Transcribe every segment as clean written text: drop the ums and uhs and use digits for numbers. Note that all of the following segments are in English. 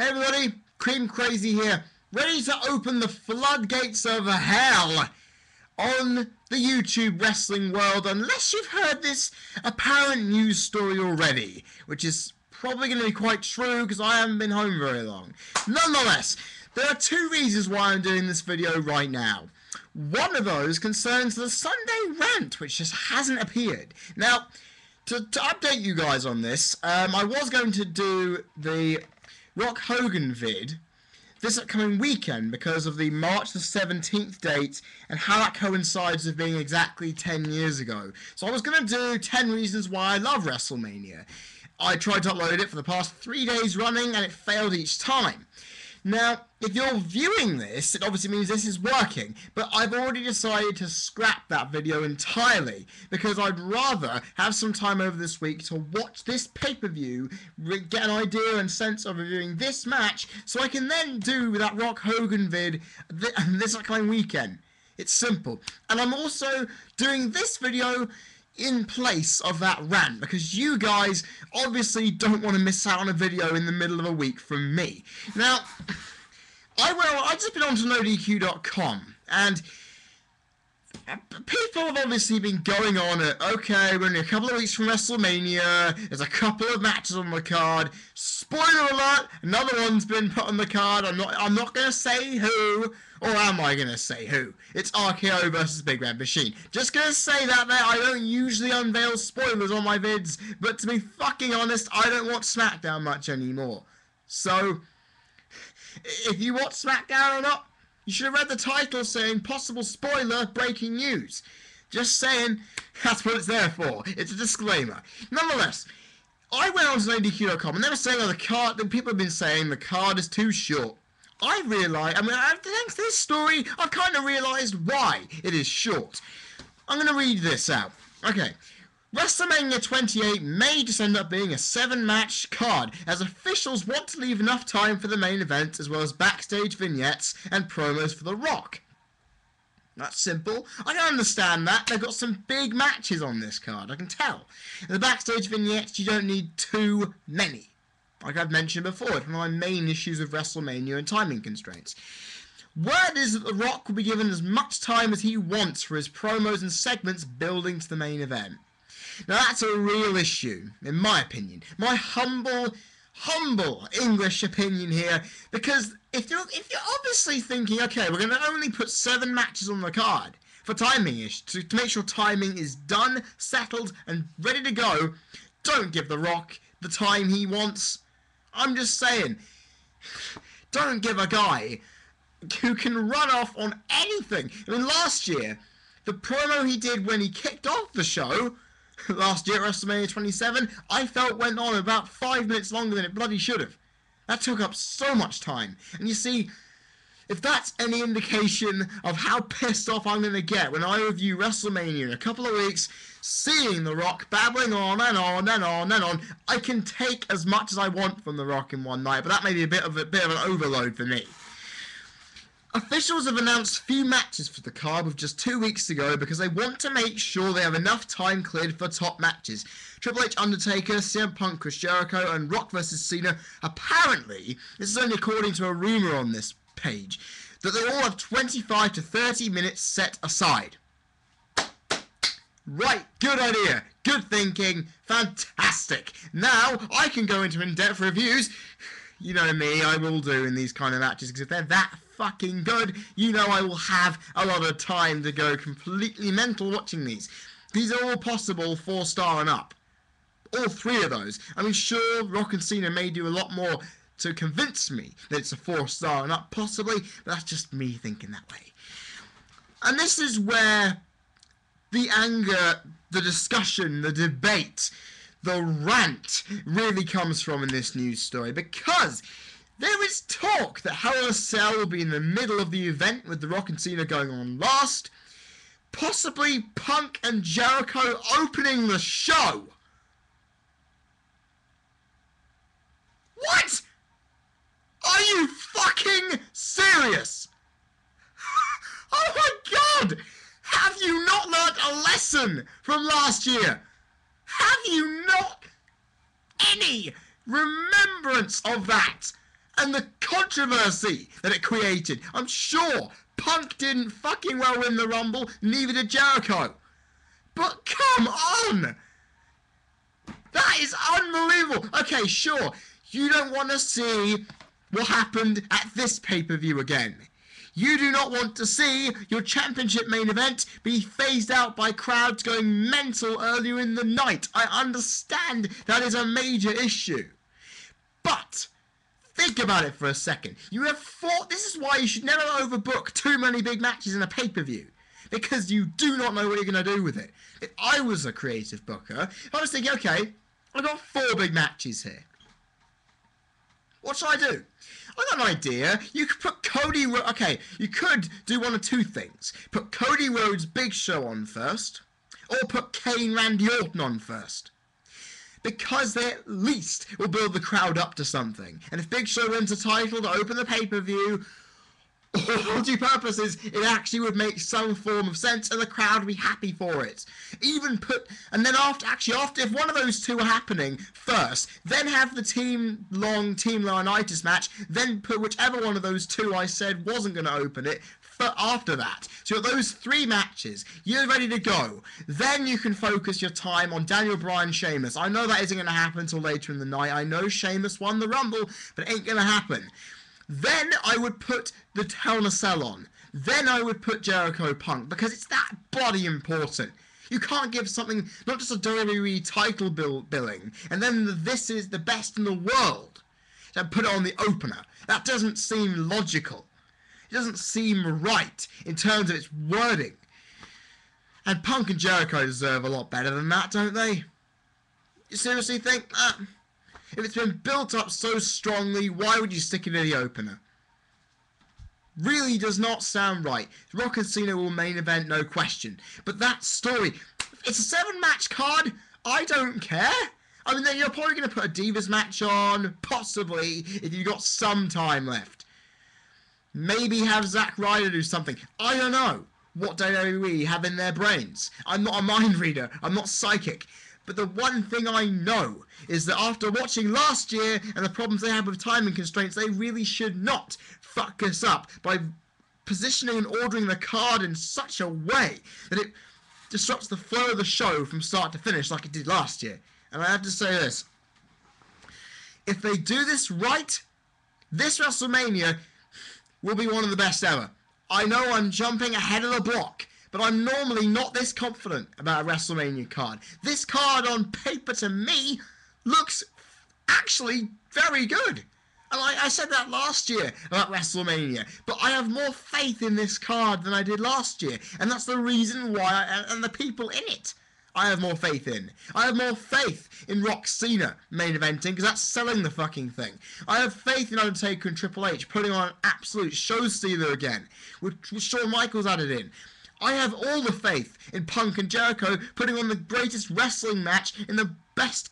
Hey everybody, CreamCrazy here, ready to open the floodgates of hell on the YouTube wrestling world, unless you've heard this apparent news story already, which is probably going to be quite true because I haven't been home very long. Nonetheless, there are two reasons why I'm doing this video right now. One of those concerns the Sunday rant, which just hasn't appeared. Now, to update you guys on this, I was going to do the Rock Hogan vid this upcoming weekend because of the March the 17th date and how that coincides with being exactly 10 years ago. So I was going to do 10 reasons why I love Wrestlemania. I tried to upload it for the past 3 days running and it failed each time. Now, if you're viewing this, it obviously means this is working, but I've already decided to scrap that video entirely because I'd rather have some time over this week to watch this pay-per-view, get an idea and sense of reviewing this match, so I can then do that Rock Hogan vid this upcoming weekend. It's simple. And I'm also doing this video in place of that rant because you guys obviously don't want to miss out on a video in the middle of a week from me. Now, I just been on to NoDQ.com and people have obviously been going on at, okay, we're only a couple of weeks from WrestleMania, there's a couple of matches on the card, spoiler alert, another one's been put on the card, I'm not going to say who, or am I going to say who? It's RKO versus Big Red Machine. Just going to say that there, I don't usually unveil spoilers on my vids, but to be fucking honest, I don't watch SmackDown much anymore. So, if you watch SmackDown or not, you should have read the title saying possible spoiler breaking news. Just saying, that's what it's there for. It's a disclaimer. Nonetheless, I went on to NoDQ.com and they were saying, oh, the card, people have been saying the card is too short. I realised, thanks to this story, I've kind of realised why it is short. I'm going to read this out. Okay. Wrestlemania 28 may just end up being a 7-match card, as officials want to leave enough time for the main event, as well as backstage vignettes and promos for The Rock. That's simple. I can understand that. They've got some big matches on this card, I can tell. And the backstage vignettes, you don't need too many. Like I've mentioned before, it's one of my main issues with WrestleMania and timing constraints. Word is that The Rock will be given as much time as he wants for his promos and segments building to the main event. Now that's a real issue, in my opinion. My humble English opinion here, because if you're obviously thinking, okay, we're going to only put 7 matches on the card for timing to make sure timing is done, settled, and ready to go, don't give The Rock the time he wants. I'm just saying, don't give a guy who can run off on anything. I mean, last year, the promo he did when he kicked off the show last year at WrestleMania 27, I felt went on about 5 minutes longer than it bloody should have. That took up so much time. And you see, if that's any indication of how pissed off I'm going to get when I review WrestleMania in a couple of weeks, seeing The Rock babbling on and on and on and on, I can take as much as I want from The Rock in one night, but that may be a bit of an overload for me. Officials have announced few matches for the card with just 2 weeks to go because they want to make sure they have enough time cleared for top matches. Triple H, Undertaker, CM Punk, Chris Jericho, and Rock vs. Cena, apparently, this is only according to a rumour on this page, that they all have 25 to 30 minutes set aside. Right, good idea, good thinking, fantastic. Now, I can go into in-depth reviews. You know me, I will do in these kind of matches, because if they're that fucking good, you know I will have a lot of time to go completely mental watching these. These are all possible 4-star and up. All 3 of those. I mean, sure, Rock and Cena may do a lot more to convince me that it's a 4-star and up, possibly, but that's just me thinking that way. And this is where the anger, the discussion, the debate, the rant really comes from in this news story, because there is talk that Hell in a Cell will be in the middle of the event with The Rock and Cena going on last, possibly Punk and Jericho opening the show. What? Are you fucking serious? Oh my god! Have you not learnt a lesson from last year? Have you not any remembrance of that? And the controversy that it created. I'm sure Punk didn't fucking well win the Rumble, neither did Jericho. But come on! That is unbelievable. Okay, sure, you don't want to see what happened at this pay-per-view again. You do not want to see your championship main event be phased out by crowds going mental earlier in the night. I understand that is a major issue. But think about it for a second. You have fought. This is why you should never overbook too many big matches in a pay-per-view. Because you do not know what you're going to do with it. If I was a creative booker, I was thinking, okay, I've got 4 big matches here. What should I do? I got an idea. You could put Cody... Okay, you could do one of 2 things. Put Cody Rhodes' Big Show on first, or put Kane Randy Orton on first. Because they at least will build the crowd up to something. And if Big Show wins a title to open the pay-per-view, all due purposes, it actually would make some form of sense and the crowd would be happy for it. Even put, and then after, if one of those 2 are happening first, then have the Team Laurinaitis match, then put whichever one of those 2 I said wasn't going to open it for after that. So you've got those 3 matches, you're ready to go. Then you can focus your time on Daniel Bryan, Sheamus. I know that isn't going to happen until later in the night. I know Sheamus won the Rumble, but it ain't going to happen. Then I would put the Hell in a Cell on. Then I would put Jericho Punk, because it's that bloody important. You can't give something, not just a WWE title billing, and then this is the best in the world, and put it on the opener. That doesn't seem logical. It doesn't seem right in terms of its wording. And Punk and Jericho deserve a lot better than that, don't they? You seriously think that? If it's been built up so strongly, why would you stick it in the opener? Really does not sound right. Rock and Cena will main event, no question. But that story, it's a 7-match card. I don't care. I mean, then you're probably going to put a Divas match on, possibly, if you've got some time left. Maybe have Zack Ryder do something. I don't know what WWE have in their brains. I'm not a mind reader. I'm not psychic. But the one thing I know is that after watching last year and the problems they had with timing constraints, they really should not fuck us up by positioning and ordering the card in such a way that it disrupts the flow of the show from start to finish like it did last year. And I have to say this. If they do this right, this WrestleMania will be one of the best ever. I know I'm jumping ahead of the block, but I'm normally not this confident about a WrestleMania card. This card on paper to me looks actually very good. And I said that last year about WrestleMania, but I have more faith in this card than I did last year. And that's the reason why, and the people in it, I have more faith in. I have more faith in Rock Cena main eventing, because that's selling the fucking thing. I have faith in Undertaker and Triple H putting on an absolute show stealer again, with Shawn Michaels added in. I have all the faith in Punk and Jericho putting on the greatest wrestling match in the best,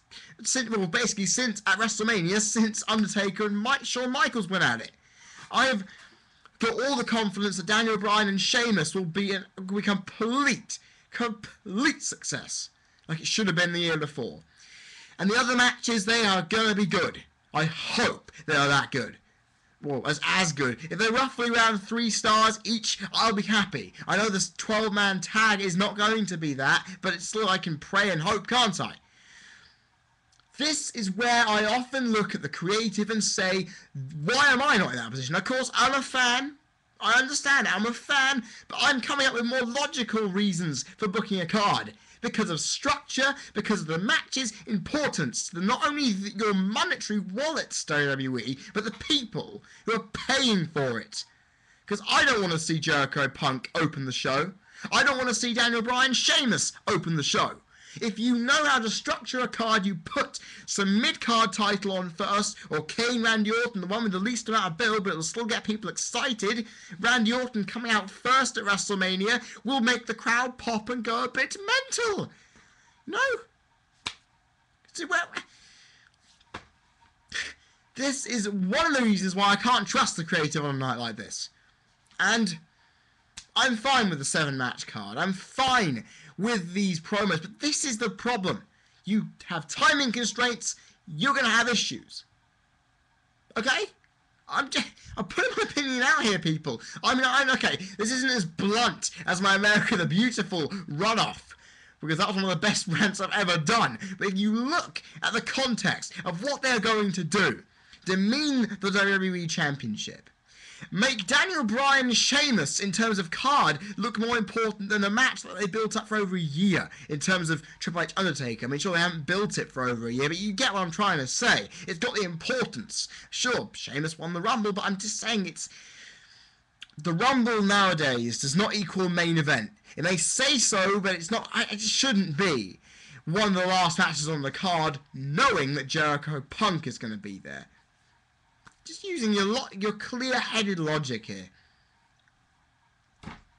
well, basically since at WrestleMania, since Undertaker and Shawn Michaels went at it. I have got all the confidence that Daniel Bryan and Sheamus will be complete success, like it should have been the year before. And the other matches, they are going to be good. I hope they are that good. Well, as good. If they're roughly around 3 stars each, I'll be happy. I know this 12-man tag is not going to be that, but it's still I can pray and hope, can't I? This is where I often look at the creative and say, why am I not in that position? Of course, I'm a fan. I understand, I'm a fan, but I'm coming up with more logical reasons for booking a card. Because of structure, because of the match's importance to not only your monetary wallets, WWE, but the people who are paying for it. Because I don't want to see Jericho Punk open the show. I don't want to see Daniel Bryan Sheamus open the show. If you know how to structure a card, you put some mid-card title on first, or Kane Randy Orton, the one with the least amount of build, but it'll still get people excited. Randy Orton coming out first at WrestleMania will make the crowd pop and go a bit mental. No. This is one of the reasons why I can't trust the creative on a night like this. And I'm fine with the 7-match card. I'm fine with these promos, but this is the problem. You have timing constraints, you're going to have issues. Okay? I'm putting my opinion out here, people. I mean, I'm okay. This isn't as blunt as my America the Beautiful runoff, because that was one of the best rants I've ever done. But if you look at the context of what they're going to do, demean the WWE Championship, make Daniel Bryan and Sheamus, in terms of card, look more important than a match that they built up for over a year in terms of Triple H Undertaker. I mean, sure, they haven't built it for over a year, but you get what I'm trying to say. It's got the importance. Sure, Sheamus won the Rumble, but I'm just saying it's... The Rumble nowadays does not equal main event. It may say so, but it's not... It just shouldn't be one of the last matches on the card, knowing that Jericho Punk is going to be there. Just using your clear-headed logic here.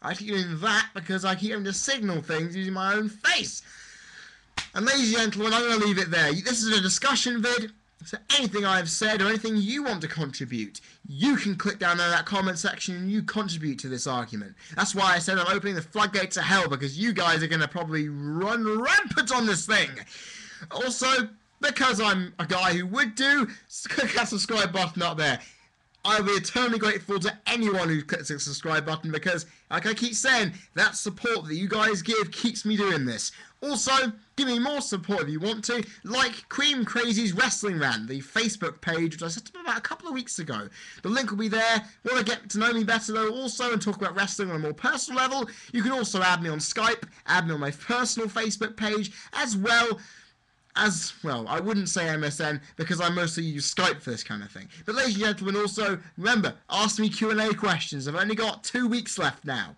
I keep doing that because I keep having to signal things using my own face. And ladies and gentlemen, I'm going to leave it there. This is a discussion vid, so anything I've said or anything you want to contribute, you can click down there in that comment section and you contribute to this argument. That's why I said I'm opening the floodgates of hell, because you guys are going to probably run rampant on this thing. Also, because I'm a guy who would click that subscribe button up there. I'll be eternally grateful to anyone who clicks the subscribe button, because, like I keep saying, that support that you guys give keeps me doing this. Also, give me more support if you want to, like Cream Crazy's Wrestling Rant, the Facebook page, which I set up about a couple of weeks ago. The link will be there. Want to get to know me better, though, also, and talk about wrestling on a more personal level, you can also add me on Skype, add me on my personal Facebook page, as well, I wouldn't say MSN, because I mostly use Skype for this kind of thing. But ladies and gentlemen, also, remember, ask me Q&A questions. I've only got 2 weeks left now.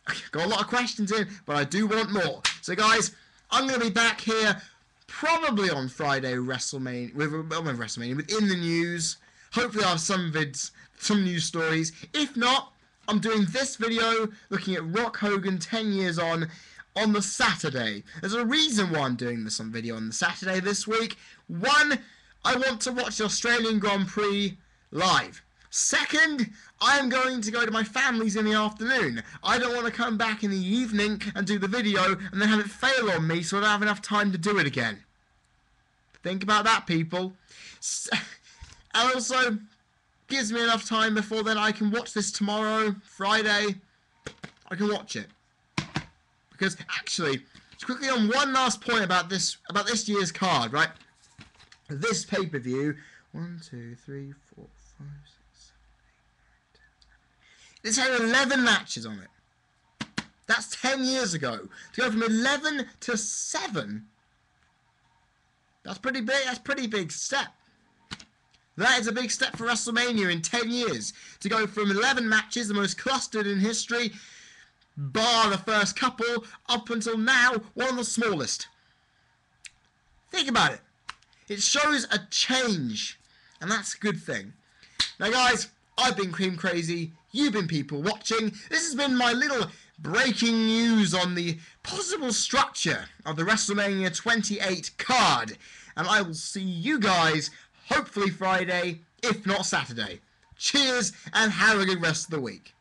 I've got a lot of questions in, but I do want more. So guys, I'm going to be back here probably on Friday WrestleMania, within the news. Hopefully I'll have some vids, some news stories. If not, I'm doing this video looking at Rock Hogan 10 years on the Saturday. There's a reason why I'm doing this video on the Saturday this week. One, I want to watch the Australian Grand Prix live. Second, I am going to go to my family's in the afternoon. I don't want to come back in the evening and do the video and then have it fail on me so I don't have enough time to do it again. Think about that, people. And also, gives me enough time before then I can watch this tomorrow, Friday. I can watch it. Because actually, just quickly on one last point about this year's card, right? This pay-per-view, 1, 2, 3, 4, 5, 6, 7, 8, 9, 10. This had 11 matches on it. That's 10 years ago. To go from 11 to 7, that's pretty big. That's a pretty big step. That is a big step for WrestleMania in 10 years. To go from 11 matches, the most clustered in history, bar the first couple, up until now, one of the smallest. Think about it. It shows a change, and that's a good thing. Now guys, I've been Cream Crazy, you've been people watching. This has been my little breaking news on the possible structure of the WrestleMania 28 card. And I will see you guys, hopefully Friday, if not Saturday. Cheers, and have a good rest of the week.